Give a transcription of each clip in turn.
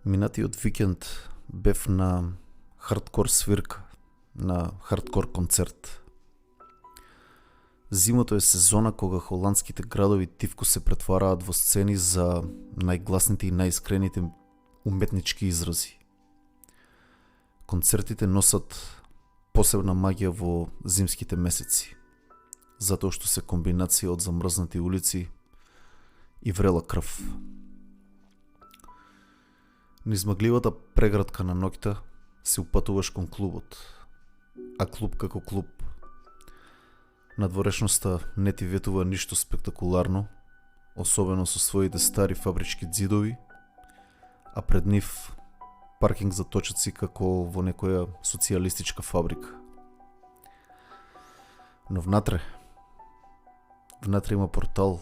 Минатиот викенд бев на хардкор свирка, на хардкор концерт. Зимото е сезона кога холандските градови тивко се претвараат во сцени за најгласните и најискрените уметнички изрази. Концертите носат посебна магија во зимските месеци, затоа што се комбинација од замрзнати улици и врела крв. Низ магливата преградка на ноќта се упатуваш кон клубот, а клуб како клуб. Надворешноста не ти ветува ништо спектакуларно, особено со своите стари фабрички ѕидови, а пред нив паркинг за точаци како во некоја социјалистичка фабрика. Но внатре има портал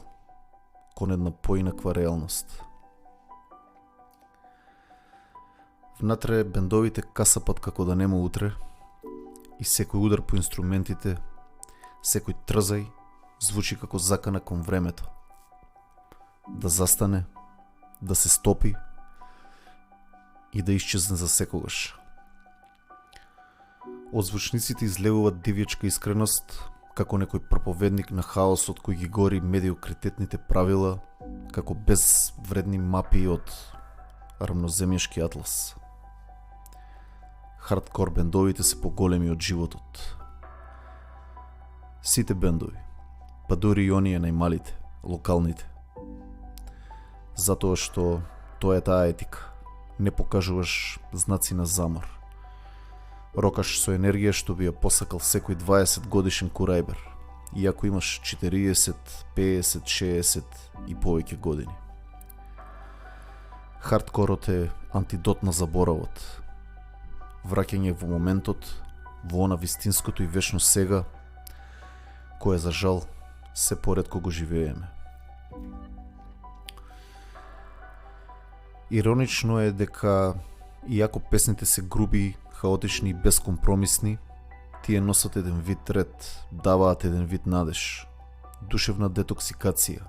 кон една поинаква реалност. Внатре бендовите касапат како да нема утре и секој удар по инструментите, секој трзај звучи како закана кон времето. Да застане, да се стопи и да исчезне за секогаш. Од звучниците излегува дивјачка искреност, како некој проповедник на хаосот кој ги гори медиокритетните правила, како безвредни мапи од рамноземјашки атлас. Хардкор бендовите се поголеми од животот. Сите бендови, па дури и оние најмалите, локалните. Затоа што тоа е таа етика. Не покажуваш знаци на замор. Рокаш со енергија што би ја посакал секој 20 годишен курајбер, иако имаш 40, 50, 60 и повеќе години. Хардкорот е антидот на заборавот. Враќање во моментот, во она вистинското и вечно сега, кое за жал се поретко го живееме. Иронично е дека, иако песните се груби, хаотични и безкомпромисни, тие носат еден вид ред, даваат еден вид надеж, душевна детоксикација.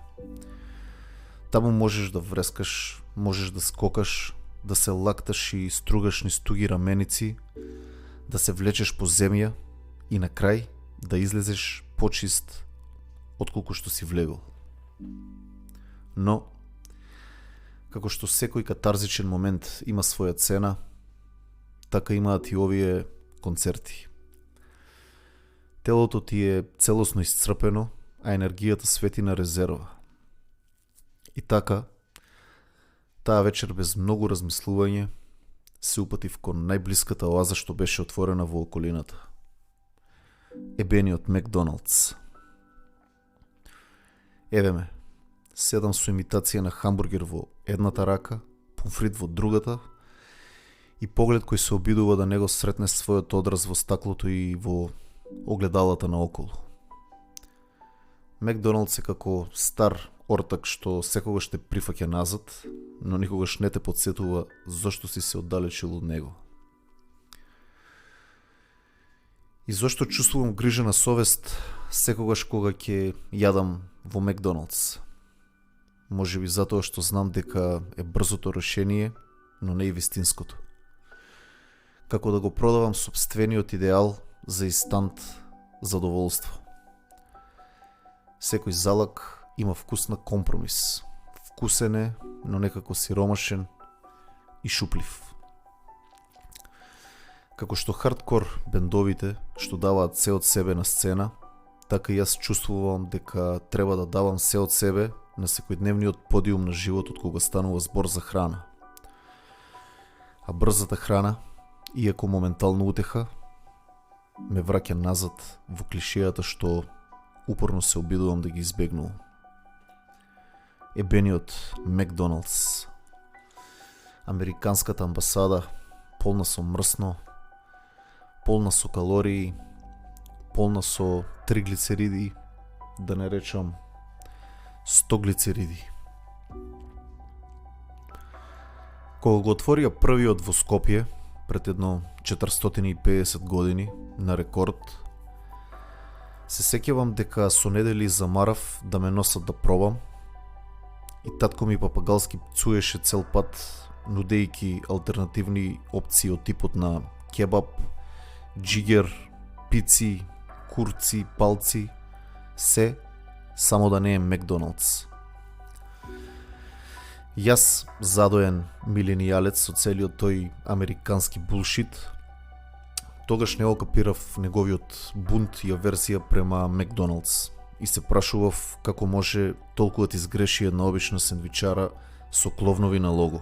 Таму можеш да врескаш, можеш да скокаш, да се лакташ и стругаш низ туги раменици, да се влечеш по земја и на крај да излезеш почист отколку што си влегол. Но, како што секој катарзичен момент има своја цена, така имаат и овие концерти. Телото ти е целосно исцрпено, а енергијата свети на резерва. И така, таа вечер без многу размислување се упатив кон најблиската оаза што беше отворена во околината. Ебениот Макдоналдс. Еве ме, седам со имитација на хамбургер во едната рака, помфрит во другата и поглед кој се обидува да не го сретне својот одраз во стаклото и во огледалата наоколу. Макдоналдс е како стар ортак што секогаш те прифаќа назад, но никогаш не те подсетува зошто си се оддалечил од него. И зошто чувствувам грижа на совест секогаш кога ќе јадам во Макдоналдс? Можеби затоа што знам дека е брзото решение, но не и вистинското. Како да го продавам сопствениот идеал за инстант задоволство. Секој залак има вкус на компромис. Вкусен е, но некако сиромашен и шуплив. Како што хардкор бендовите што даваат се од себе на сцена, така и јас чувствувам дека треба да давам се од себе на секојдневниот подиум на животот кога станува збор за храна. А брзата храна, иако моментално утеха, ме враќа назад во клишејата што упорно се обидувам да ги избегнувам. Ебениот Макдоналдс. Американската амбасада, полна со мрсно, полна со калории, полна со триглицериди, да не речам 100 глицериди. Кога го отворија првиот во Скопје, пред едно 450 години, на рекорд, се сеќавам дека со недели замарав да ме носат да пробам и татко ми папагалски пцуеше цел пат нудејќи алтернативни опции од типот на кебаб, джигер, пици, курци, палци, се само да не е Макдоналдс. Јас, задоен миленијалец со целиот тој американски булшит, тогаш не го капирав неговиот бунт и аверзија према Макдоналдс и се прашував како може толку да ти сгреши една обична сендвичара со кловнови на лого.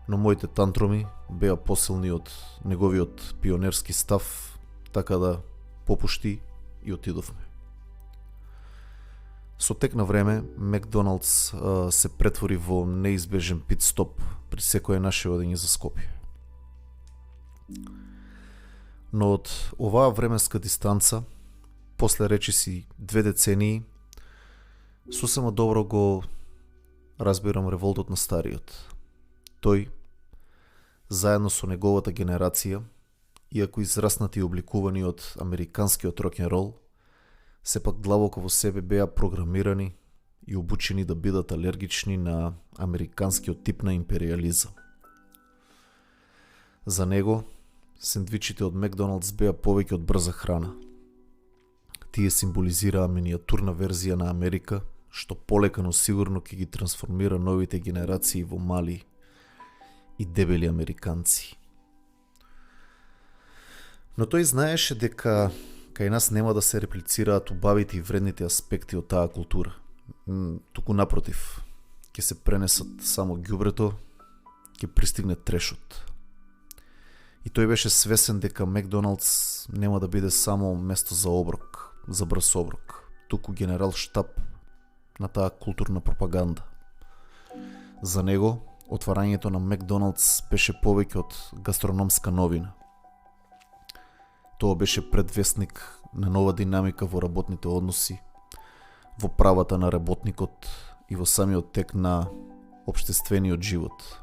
Но моите тантроми беа посилни од неговиот пионерски став, така да попушти и отидовме. Со тек на време, Макдоналдс се претвори во неизбежен пит-стоп при секое наше одење за Скопје. Но од оваа временска дистанца, после речиси 2 децении, сосема добро го разбирам револтот на стариот. Тој, заедно со неговата генерација, иако израснати и обликувани од американскиот рок-н-рол, сепак длабоко во себе беа програмирани и обучени да бидат алергични на американскиот тип на империализам. За него, сендвичите од Макдоналдс беа повеќе од брза храна. Тие символизираа минијатурна верзија на Америка, што полека но сигурно ќе ги трансформира новите генерации во мали и дебели американци. Но тој знаеше дека кај нас нема да се реплицираат убавите и вредните аспекти од таа култура. Туку напротив, ќе се пренесат само ѓубрето, ќе пристигне трешот. И тој беше свесен дека Макдоналдс нема да биде само место за оброк, за брз оброк, туку генерал штаб на таа културна пропаганда. За него, отварањето на Макдоналдс беше повеќе од гастрономска новина. Тоа беше предвестник на нова динамика во работните односи, во правата на работникот и во самиот тек на општествениот живот.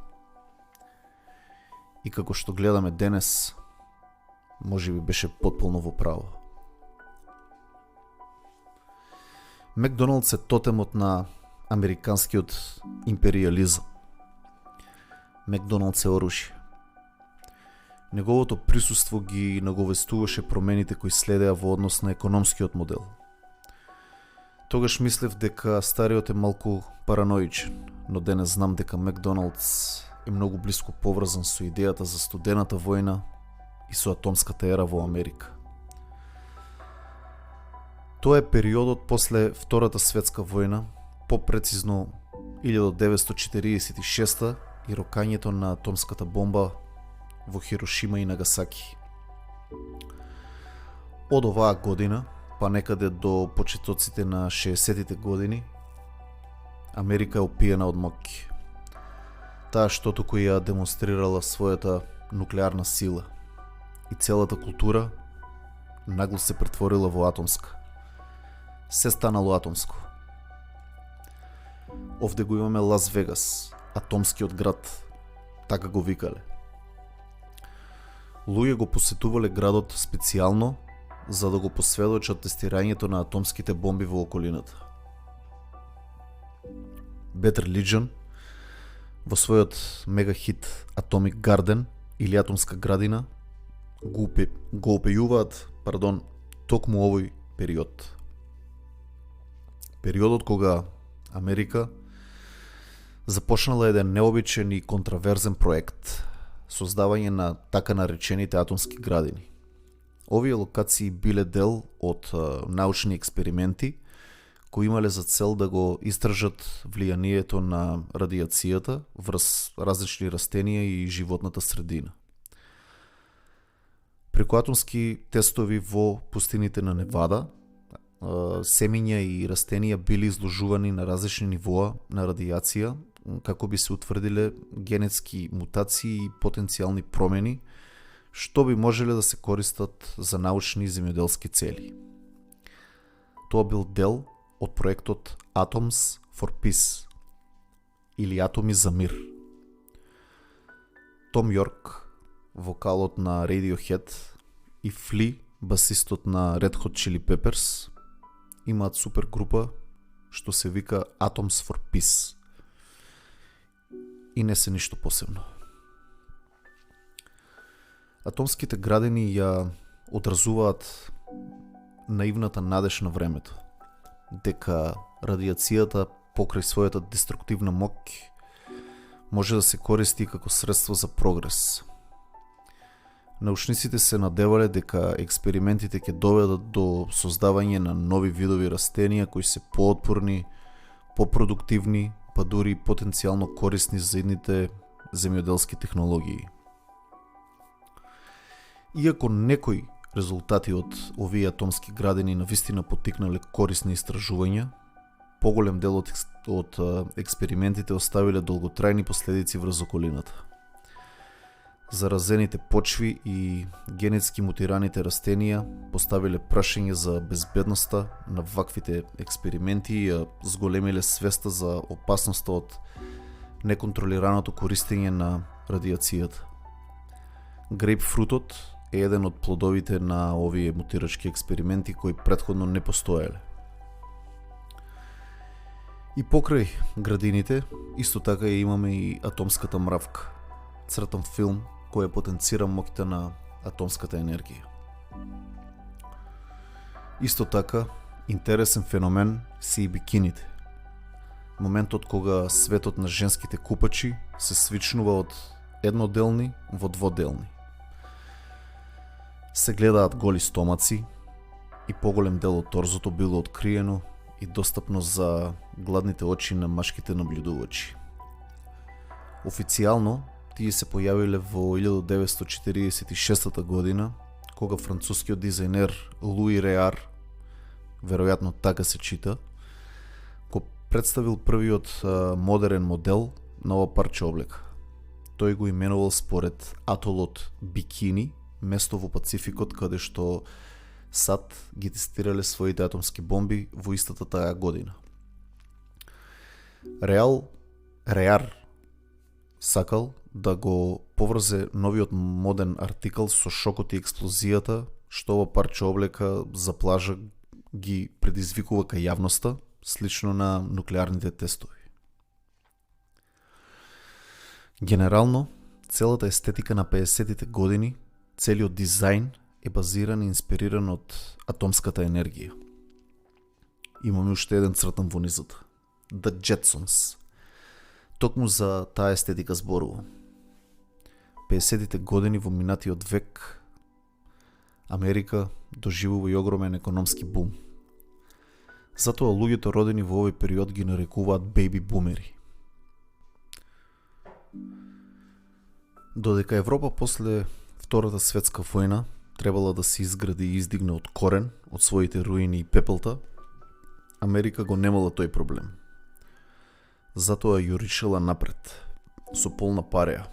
И како што гледаме денес, можеби беше потполно во право. Макдоналдс е тотемот на американскиот империализам. Макдоналдс е оружје. Неговото присуство ги наговестуваше промените кои следеа во однос на економскиот модел. Тогаш мислев дека стариот е малку параноичен, но денес знам дека Макдоналдс е многу блиско поврзан со идејата за студената војна и со атомската ера во Америка. Тоа е периодот после Втората светска војна, попрецизно 1946 и рокањето на атомската бомба во Хирошима и Нагасаки. Од оваа година, па некаде до почетоците на 60-тите години, Америка е опиена од моќ. Таа што туку ја демонстрирала својата нуклеарна сила и целата култура нагло се претворила во атомска. Се станало атомско. Овде го имаме Лас Вегас, атомскиот град, така го викале. Луѓе го посетувале градот специјално за да го посведочат тестирањето на атомските бомби во околината. Bad Religion во својот мега хит Atomic Garden или Атомска градина го опејуваат, токму овој период. Периодот кога Америка започнала еден необичен и контраверзен проект, создавање на така наречените атомски градини. Овие локации биле дел од научни експерименти кои имале за цел да го истражат влијанието на радиацијата врз различни растенија и животната средина. Преку атомски тестови во пустините на Невада, семиња и растенија били изложувани на различни нивоа на радиација како би се утврдиле генетски мутации и потенцијални промени што би можеле да се користат за научни и земјоделски цели. Тоа бил дел од проектот Atoms for Peace или Атоми за мир. Том Йорк, вокалот на Radiohead, и Фли, басистот на Red Hot Chili Peppers, имаат супер група што се вика Atoms for Peace. и не се ништо посебно. Атомските градини ја одразуваат наивната надеж на времето, дека радиацијата покрај својата деструктивна моќ може да се користи како средство за прогрес. Научниците се надевале дека експериментите ќе доведат до создавање на нови видови растенија кои се поотпорни, попродуктивни, па дури потенцијално корисни за идните земјоделски технологии. Иако некои резултати од овие атомски градини навистина потикнале корисни истражувања, поголем дел од експериментите оставиле долготрајни последици врз околината. Заразените почви и генетски мутираните растенија поставиле прашање за безбедноста на ваквите експерименти и ја зголемиле свеста за опасноста од неконтролираното користење на радиацијата. Грейпфрутот е еден од плодовите на овие мутирачки експерименти кои претходно не постоеле. И покрај градините, исто така ја имаме и атомската мравка, цртан филм кој потенцира моќта на атомската енергија. Исто така, интересен феномен се и бикините. Моментот кога светот на женските купачи се свичнува од едноделни во дводелни. Се гледаат голи стомаци и поголем дел од торзото било откриено и достапно за гладните очи на машките наблюдувачи. Официјално тие се појавиле во 1946 година, кога францускиот дизајнер Луи Реар, веројатно така се чита, го представил првиот модерен модел на ова парче облека. Тој го именувал според атолот Бикини, место во Пацификот каде што САД ги тестирале своите атомски бомби во истата таа година. Реар сакал да го поврзе новиот моден артикал со шокот и експлозијата што ова парче облека за плажа ги предизвикува кај јавноста, слично на нуклеарните тестови. Генерално, целата естетика на 50-тите години, целиот дизајн е базиран и инспириран од атомската енергија. Имаме уште еден цртан во низата. The Jetsons. Токму за таа естетика зборува. 50-тите години во минатиот век Америка доживува и огромен економски бум. Затоа луѓето родени во овој период ги нарекуваат бејби бумери. Додека Европа после Втората светска војна требала да се изгради и издигне од корен, од своите руини и пепелта, Америка го немала тој проблем. Затоа јуришала напред, со полна пареја.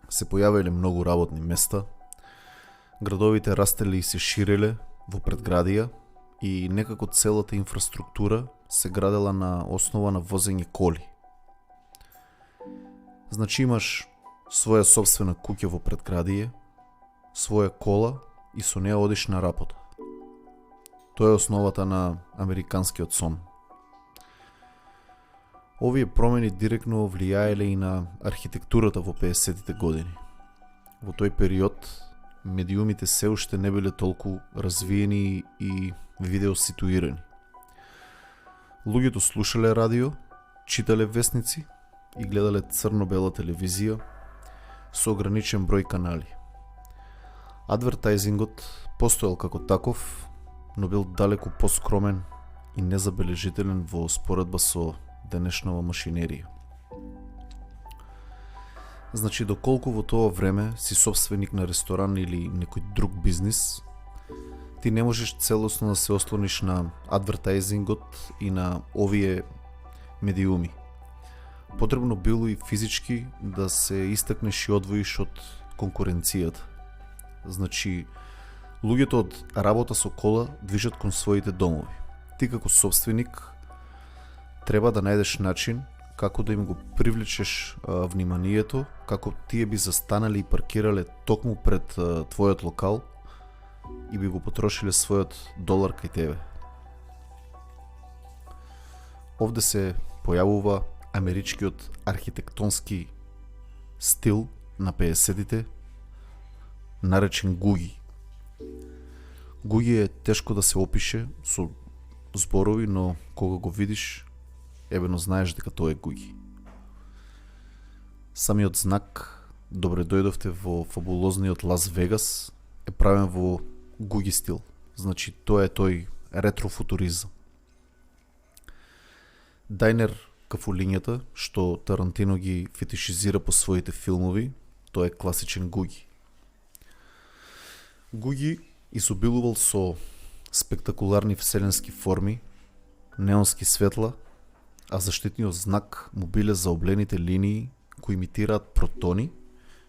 Се појавиле многу работни места, градовите растеле и се ширеле во предградија и некако целата инфраструктура се градела на основа на возење коли. Значи имаш своја собствена куќа во предградие, своја кола и со неа одиш на работа. Тоа е основата на американскиот сон. Овие промени директно влијаеле и на архитектурата во 50-тите години. Во тој период медиумите се уште не биле толку развиени и видеоситуирани. Луѓето слушале радио, читале весници и гледале црно-бела телевизија со ограничен број канали. Адвертајзингот постоел како таков, но бил далеку поскромен и незабележителен во споредба со денешнава машинерија. Значи, доколку во тоа време си собственик на ресторан или некој друг бизнис, ти не можеш целосно да се ослониш на адвертајзингот и на овие медиуми. Потребно било и физички да се истакнеш и одвоиш од конкуренцијата. Значи, луѓето од работа со кола движат кон своите домови. Ти како собственик треба да најдеш начин како да им го привлечеш вниманието, како тие би застанали и паркирале токму пред твојот локал и би го потрошиле својот долар кај тебе. Овде се појавува америчкиот архитектонски стил на 50-тите, наречен гуги. Гуги е тешко да се опише со зборови, но кога го видиш, ебено знаеш дека тоа е гуги. Самиот знак "Добре дојдовте во фабулозниот Лас Вегас" е правен во гуги стил. Значи тоа е тој ретрофутуризам. Дајнер кафулињата, што Тарантино ги фетишизира по своите филмови, тоа е класичен гуги. Гуги изобилувал со спектакуларни вселенски форми, неонски светла, а заштитниот знак му биле заоблените линии кои имитираат протони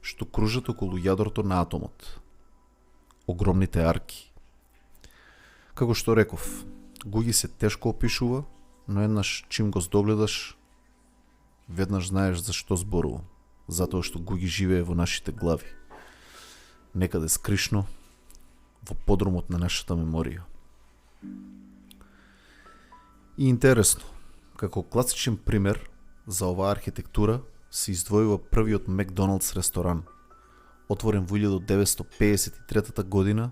што кружат околу јадрото на атомот. Огромните арки. Како што реков, гуги се тешко опишува, но еднаш чим го здогледаш, веднаш знаеш за што зборувам. Затоа што гуги живее во нашите глави. Некаде скришно, во подромот на нашата меморија. И интересно, како класичен пример за оваа архитектура се издвојува првиот Макдоналдс ресторан, отворен во 1953 година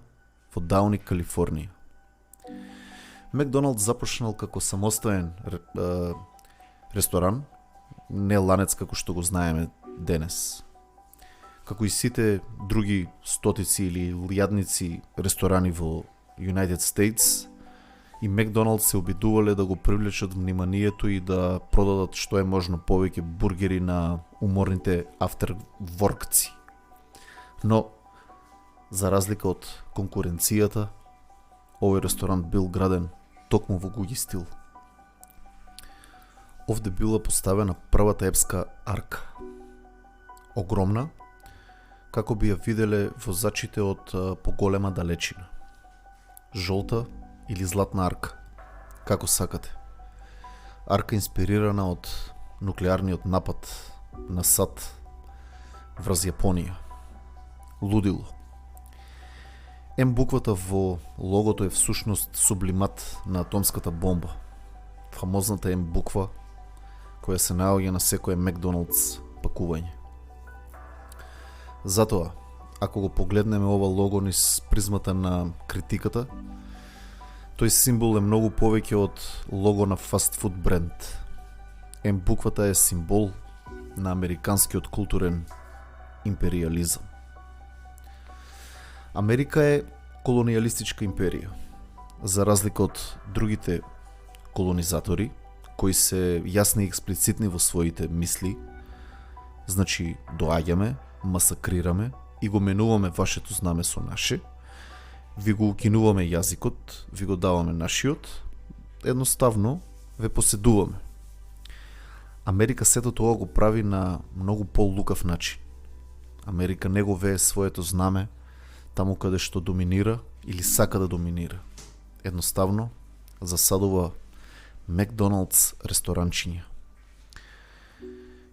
во Дауни, Калифорнија. Макдоналдс започнал како самостоен ресторан, не ланец како што го знаеме денес. Како и сите други стотици или илјадници ресторани во United States, и Макдоналдс се обидувале да го привлечат вниманието и да продадат што е можно повеќе бургери на уморните афтерворкци. Но, за разлика од конкуренцијата, овој ресторант бил граден токму во гуги стил. Овде била поставена првата епска арка. Огромна, како би ја виделе возачите од поголема далечина. Жолта или златна арка, како сакате. Арка инспирирана од нуклеарниот напад на САД врз Јапонија. Лудило. Буквата во логото е всушност сублимат на атомската бомба. Фамозната буква која се наоѓа на секое Макдоналдс пакување. Затоа, ако го погледнеме ова лого низ призмата на критиката, тој символ е многу повеќе од лого на фастфуд бренд. Буквата е символ на американскиот културен империализам. Америка е колониалистичка империја, за разлика од другите колонизатори, кои се јасни и експлицитни во своите мисли. Значи, доаѓаме, масакрираме и го менуваме вашето знаме со наше, ви го укинуваме јазикот, ви го даваме нашиот, едноставно ве поседуваме. Америка сето тоа го прави на многу по-лукав начин. Америка не го вее своето знаме таму каде што доминира или сака да доминира. Едноставно засадува Макдоналдс ресторанчиња.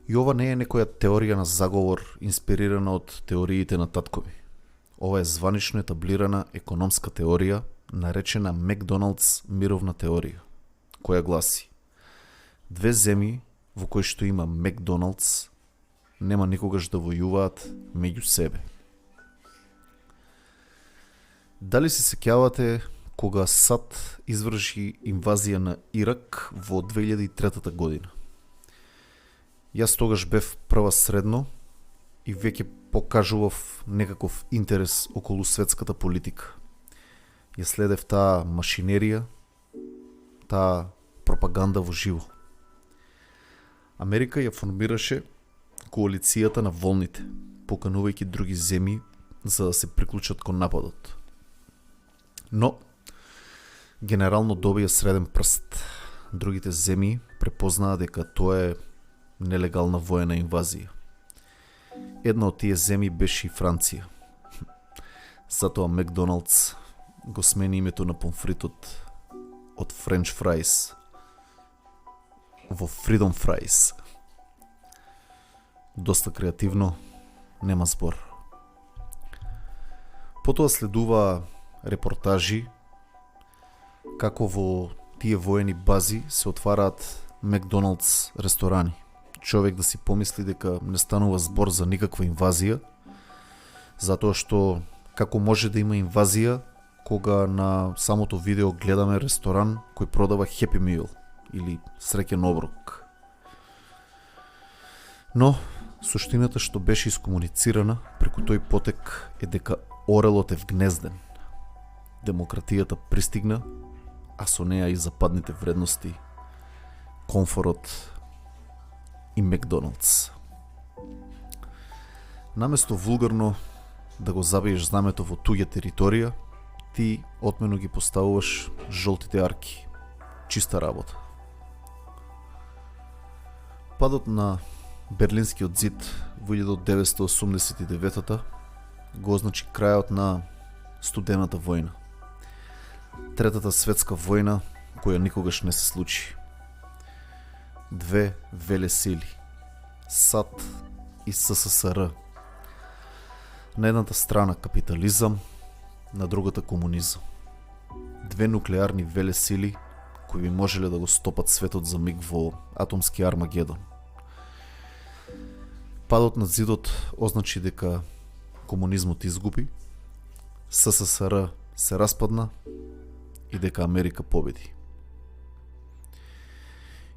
И ова не е некоја теорија на заговор инспирирана од теориите на таткови. Ова е званично етаблирана економска теорија, наречена Макдоналдс мировна теорија, која гласи: две земји во кои што има Макдоналдс нема никогаш да војуваат меѓу себе. Дали се сеќавате кога САД изврши инвазија на Ирак во 2003 година? Јас тогаш бев прва средно и веќе покажував некаков интерес околу светската политика. Ја следев таа машинерија, таа пропаганда во живо. Америка ја формираше коалицијата на волните, поканувајќи други земји за да се приклучат кон нападот. Но, генерално добија среден прст. Другите земји препознаа дека тоа е нелегална воена инвазија. Една од тие земји беше и Франција. Затоа Макдоналдс го смени името на помфритот од Френч фрајс во Freedom Fries. Доста креативно, нема збор. Потоа следува репортажи како во тие воени бази се отвараат Макдоналдс ресторани. човек да си помисли дека не станува збор за никаква инвазија, затоа што како може да има инвазија кога на самото видео гледаме ресторан кој продава Happy Meal или среќен оброк. Но суштината што беше искомуницирана преку тој потек е дека орелот е вгнезден. Демократијата пристигна, а со неа и западните вредности, комфорот и Макдоналдс. Наместо вулгарно да го забиеш знамето во туѓа територија, ти отмено ги поставуваш жолтите арки. Чиста работа. Падот на Берлинскиот зид во 1989 го означи крајот на студената војна. Третата светска војна која никогаш не се случи. Две велесили, САД и СССР. На едната страна капитализам, на другата комунизам. Две нуклеарни велесили кои би можеле да го стопат светот за миг во атомски Армагедон. Падот на зидот означи дека комунизмот изгуби, СССР се распадна и дека Америка победи.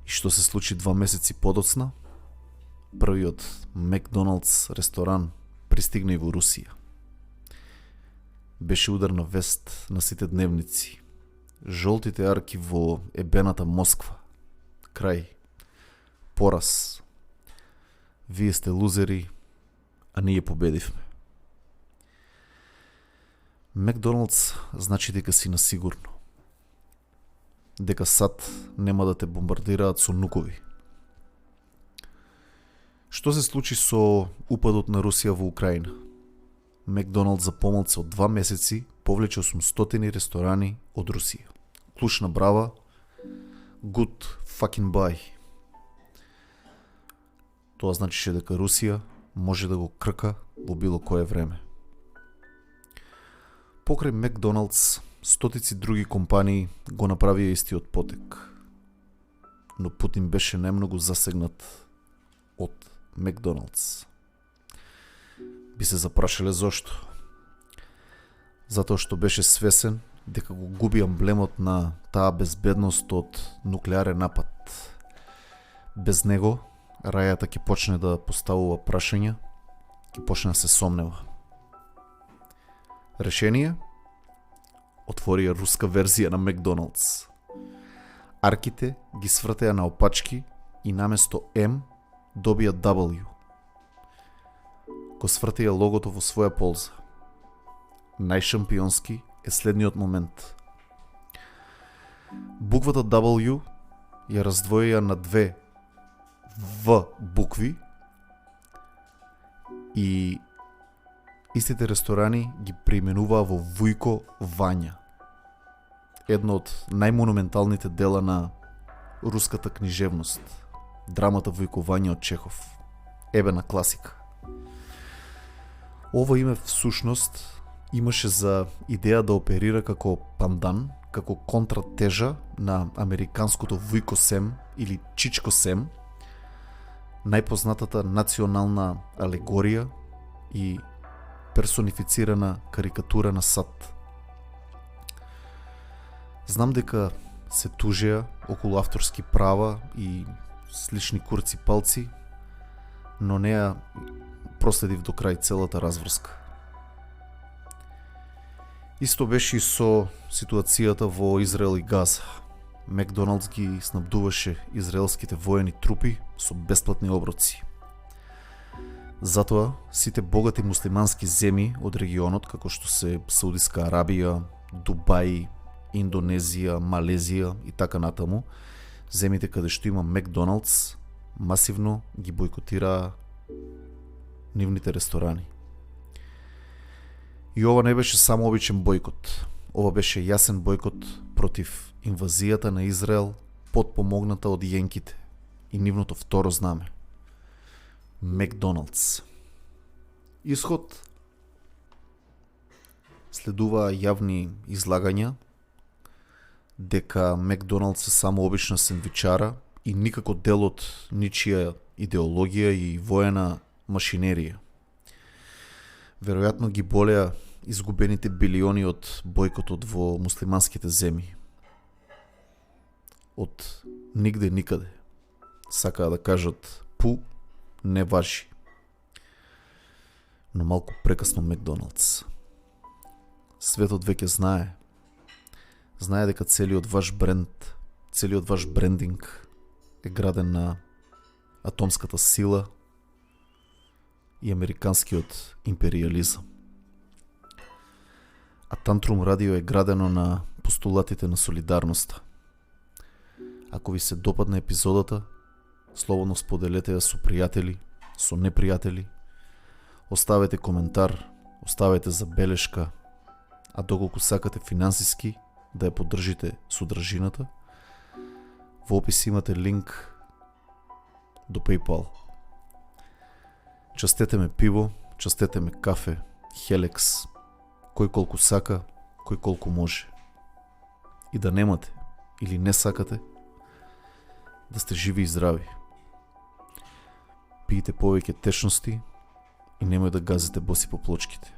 И што се случи 2 месеци подоцна? Првиот Макдоналдс ресторан пристигна и во Русија. Беше ударна вест на сите дневници. Жолтите арки во ебената Москва. Крај. Пораз. Вие сте лузери, а ние победивме. Макдоналдс значи дека си на сигурно. Дека САД нема да те бомбардираат со нукови. Што се случи со упадот на Русија во Украина? Макдоналдс за помалку од 2 месеци повлече 800 ресторани од Русија. Клучна брава, good fucking buy. Тоа значише дека Русија може да го крка во било кое време. Покрај Макдоналдс, стотици други компании го направија истиот потек. Но Путин беше најмногу засегнат од Макдоналдс. Би се запрашале зошто? Затоа што беше свесен дека го губи амблемот на таа безбедност од нуклеарен напад. Без него рајата ќе почне да поставува прашања, ќе почне да се сомнева. Решение? Отворија руска верзија на Макдоналдс. Арките ги свртеа на опачки и наместо М добија W. Го свртеа логото во своја полза. Најшампионски е следниот момент. Буквата W ја раздвоија на 2 В букви и истите ресторани ги преименуваа во Вујко Вања. Едно од најмонументалните дела на руската книжевност. Драмата Вујко Вања од Чехов. Ебена класика. Ова име всушност имаше за идеја да оперира како пандан, како контратежа на американското Вујко Сем или Чичко Сем, најпознатата национална алегорија и персонифицирана карикатура на САД. Знам дека се тужеа околу авторски права и слични курци палци, но не ја проследив до крај целата разврска. Исто беше и со ситуацијата во Израел и Газа. Макдоналдс ги снабдуваше израелските воени трупи со бесплатни оброци. Затоа сите богати муслимански земји од регионот, како што се Саудиска Арабија, Дубај, Индонезија, Малезија и така натаму, земите каде што има Макдоналдс, масивно ги бойкотираа нивните ресторани. И ова не беше само обичен бойкот. Ова беше јасен бойкот против инвазијата на Израел, подпомогната од јенките и нивното второ знаме. Макдоналдс. Исход? Следуваа јавни излагања дека Макдоналдс е само обична сендвичара и никако дел од ничија идеологија и воена машинерија. Веројатно ги болеа изгубените билиони од бојкотот во муслиманските земји. Од нигде никаде. Сакаа да кажат пу, не важи. Но малку прекасно Макдоналдс. Светот веќе знае. Знае дека целиот ваш бренд, целиот ваш брендинг е граден на атомската сила и американскиот империализам. А Тантрум радио е градено на постулатите на солидарноста. Ако ви се допадне епизодата, слободно споделете ја со пријатели, со непријатели, оставете коментар, оставете забелешка, а доколку сакате финансиски да ја поддржите содржината, во опис имате линк до PayPal. Частете ме пиво, частете ме кафе, хелекс, кој колку сака, кој колку може. И да немате или не сакате, да сте живи и здрави. Пиете повеќе течности и немој да газите боси по плочките.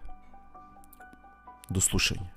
До слушање.